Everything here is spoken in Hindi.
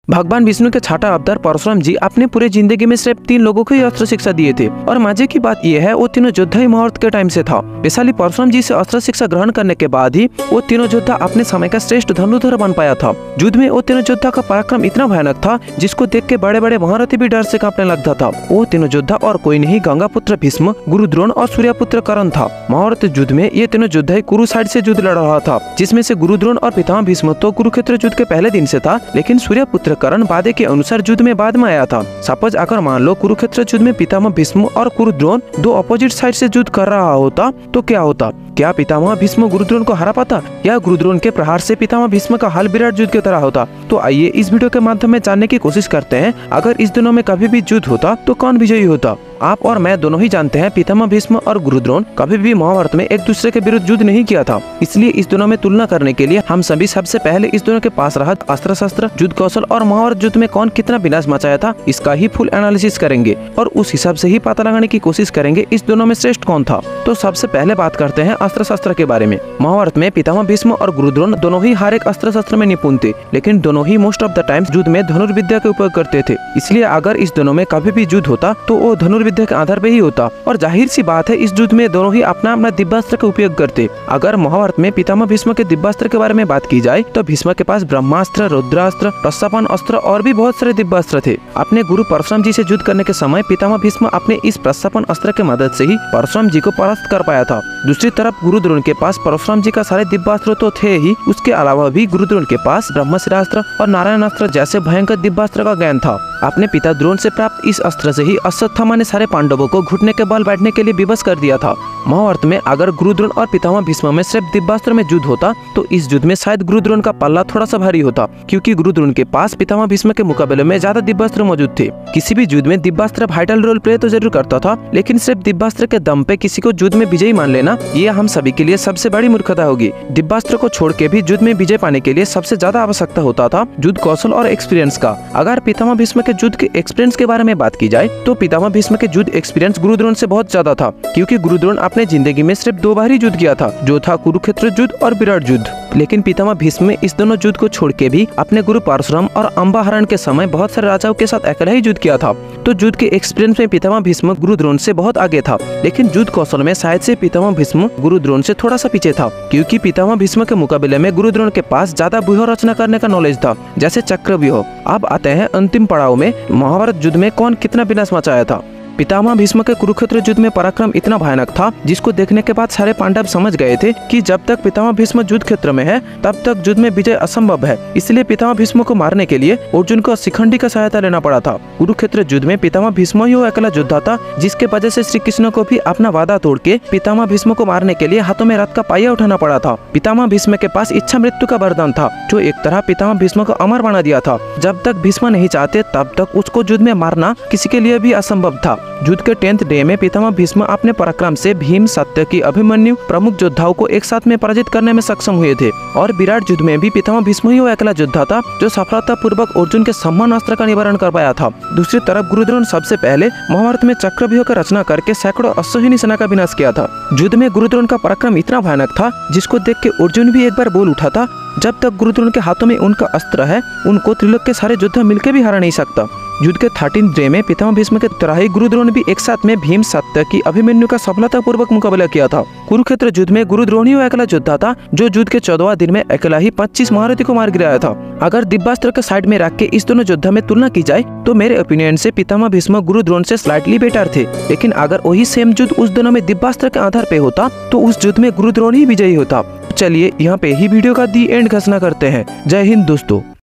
भगवान विष्णु के छठा अवतार परशुराम जी अपने पूरे जिंदगी में सिर्फ 3 लोगों को ही अस्त्र शिक्षा दिए थे और मजे की बात यह है वो तीनों योद्धा ही मुहूर्त के टाइम से था। वैशाली परशुराम जी से अस्त्र शिक्षा ग्रहण करने के बाद ही वो तीनों योद्धा अपने समय का श्रेष्ठ धनुर्धर बन पाया था। युद्ध में वो तीनों योद्धा का पराक्रम इतना भयानक था जिसको देख के बड़े बड़े महारथी भी डर से कांपने लगता था। वो तीनों योद्धा और कोई नहीं गंगा पुत्र भीष्म, गुरु द्रोण और सूर्यपुत्र कर्ण था। महाभारत युद्ध में ये तीनों योद्धा ही कुरु साइड से युद्ध लड़ रहा था, जिसमें से गुरु द्रोण और पितामह भीष्म तो कुरुक्षेत्र युद्ध के पहले दिन से था, लेकिन सूर्यपुत्र कर्ण वादे के अनुसार युद्ध में बाद में आया था। सपोज अगर मान लो कुरुक्षेत्र युद्ध में पितामह भीष्म और गुरु द्रोण दो अपोजिट साइड से युद्ध कर रहा होता तो क्या होता? क्या पितामह भीष्म गुरु द्रोण को हरा पाता या गुरु द्रोण के प्रहार से पितामह भीष्म का हाल विराट युद्ध की तरह होता? तो आइए इस वीडियो के माध्यम में जानने की कोशिश करते हैं, अगर इस दोनों में कभी भी युद्ध होता तो कौन विजयी होता? आप और मैं दोनों ही जानते हैं पितामह भीष्म और गुरु द्रोण कभी भी महाभारत में एक दूसरे के विरुद्ध युद्ध नहीं किया था। इसलिए इस दोनों में तुलना करने के लिए हम सभी सबसे पहले इस दोनों के पास रहा अस्त्र शस्त्र, युद्ध कौशल और महाभारत युद्ध में कौन कितना विनाश मचाया था इसका ही फुल एनालिसिस करेंगे और उस हिसाब से ही पता लगाने की कोशिश करेंगे इस दोनों में श्रेष्ठ कौन था। तो सबसे पहले बात करते हैं अस्त्र शस्त्र के बारे में। महाभारत में पितामह भीष्म और गुरु द्रोण दोनों ही हर एक अस्त्र शस्त्र में निपुण थे, लेकिन दोनों ही मोस्ट ऑफ द टाइम्स युद्ध में धनुर्विद्या का उपयोग करते थे। इसलिए अगर इस दोनों में कभी भी युद्ध होता तो वो धनुर्विद्या के आधार पे ही होता और जाहिर सी बात है इस युद्ध में दोनों ही अपना अपना दिव्यास्त्र का उपयोग करते। अगर महाभारत में पितामह भीष्म के दिव्यास्त्र के बारे में बात की जाए तो भीष्म के पास ब्रह्मास्त्र, रुद्रास्त्र, प्रस्तापन अस्त्र और भी बहुत सारे दिव्यास्त्र थे। अपने गुरु परशुराम जी से युद्ध करने के समय पितामह भीष्म अपने इस प्रस्तापन अस्त्र के मदद से ही परशुराम जी को परास्त कर पाया था। दूसरी तरफ गुरु द्रोण के पास परशुराम जी का सारे दिव्यास्त्र तो थे ही, उसके अलावा भी गुरु द्रोण के पास ब्रह्मशिरास्त्र और नारायणास्त्र जैसे भयंकर दिव्यास्त्र का ज्ञान था। अपने पिता द्रोण से प्राप्त इस अस्त्र से ही अश्वत्थामा ने सारे पांडवों को घुटने के बल बैठने के लिए विवश कर दिया था। महाभारत में अगर गुरु द्रोण और पितामह भीष्म में सिर्फ दिव्यास्त्र में युद्ध होता तो इस युद्ध में शायद गुरु द्रोण का पल्ला थोड़ा सा भारी होता, क्योंकि गुरु द्रोण के पास पितामह भीष्म के मुकाबले में ज्यादा दिव्यास्त्र मौजूद थे। किसी भी युद्ध में दिव्यास्त्र वाइटल रोल प्ले तो जरूर करता था, लेकिन सिर्फ दिव्यास्त्र के दम पे किसी को युद्ध में विजयी मान लेना ये हम सभी के लिए सबसे बड़ी मूर्खता होगी। दिव्यास्त्र को छोड़ के भी युद्ध में विजय पाने के लिए सबसे ज्यादा आवश्यकता होता था युद्ध कौशल और एक्सपीरियंस का। अगर पितामह भीष्म के युद्ध के एक्सपीरियंस के बारे में बात की जाए तो पितामह भीष्म के युद्ध एक्सपीरियंस गुरु द्रोण से बहुत ज्यादा था, क्योंकि गुरु द्रोण अपने जिंदगी में सिर्फ 2 बार ही युद्ध किया था, जो था कुरुक्षेत्र युद्ध और विराट युद्ध। लेकिन पितामह भीष्म इस दोनों युद्ध को छोड़ के भी अपने गुरु परशुराम और अंबा हरण के समय बहुत सारे राजाओं के साथ अकेला ही युद्ध किया था। तो युद्ध के एक्सपीरियंस में पितामह भीष्म गुरु द्रोण से बहुत आगे था, लेकिन युद्ध कौशल में शायद से पितामह भीष्म गुरु द्रोण से थोड़ा सा पीछे था, क्योंकि पितामह भीष्म के मुकाबले में गुरु द्रोण के पास ज्यादा व्यूह रचना करने का नॉलेज था, जैसे चक्रव्यूह। अब आते हैं अंतिम पड़ाव में, महाभारत युद्ध में कौन कितना विनाश मचाया था। पितामह भीष्म के कुरुक्षेत्र युद्ध में पराक्रम इतना भयानक था जिसको देखने के बाद सारे पांडव समझ गए थे कि जब तक पितामह भीष्म युद्ध क्षेत्र में है तब तक युद्ध में विजय असंभव है। इसलिए पितामह भीष्म को मारने के लिए अर्जुन को शिखंडी का सहायता लेना पड़ा था। कुरुक्षेत्र युद्ध में पितामह भीष्म ही वो अकेला योद्धा था जिसके वजह से श्री कृष्ण को भी अपना वादा तोड़ के पितामह भीष्म को मारने के लिए हाथों में रथ का पहिया उठाना पड़ा था। पितामह भीष्म के पास इच्छा मृत्यु का वरदान था, जो एक तरह पितामह भीष्म को अमर बना दिया था। जब तक भीष्म नहीं चाहते तब तक उसको युद्ध में मारना किसी के लिए भी असंभव था। युद्ध के 10th डे में पितामह भीष्म अपने पराक्रम से भीम, सत्यकी, अभिमन्यु प्रमुख योद्धाओं को एक साथ में पराजित करने में सक्षम हुए थे और विराट युद्ध में भी पितामह भीष्म ही वो अकेला योद्धा था जो सफलतापूर्वक अर्जुन के सम्मान अस्त्र का निवारण कर पाया था। दूसरी तरफ गुरु द्रोण सबसे पहले महाभारत में चक्रव्यूह का रचना करके सैकड़ों अश्वहीनी सेना का विनाश किया था। युद्ध में गुरु द्रोण का पराक्रम इतना भयानक था जिसको देख के अर्जुन भी एक बार बोल उठा था, जब तक गुरु द्रोण के हाथों में उनका अस्त्र है उनको त्रिलोक के सारे योद्धा मिलकर भी हरा नहीं सकता। युद्ध के 13th डे में पितामह भीष्म के तरह ही गुरु द्रोण भी एक साथ में भीम, सत्यकी, अभिमन्यु का सफलतापूर्वक मुकाबला किया था। कुरुक्षेत्र युद्ध में गुरु द्रोण ही वो अकेला योद्धा था जो युद्ध के 14वां दिन में अकेला ही 25 महारथी को मार गिराया था। अगर दिव्यास्त्र के साइड में रख के इस दोनों योद्धा में तुलना की जाए तो मेरे ओपिनियन से पितामह भीष्म गुरु द्रोण से स्लाइटली बेटर थे, लेकिन अगर वही सेम युद्ध उस दोनों में दिव्यास्त्र के आधार पे होता तो उस युद्ध में गुरु द्रोण ही विजयी होता। चलिए यहाँ पे ही वीडियो का दी एंड घोषणा करते हैं। जय हिंद दोस्तों।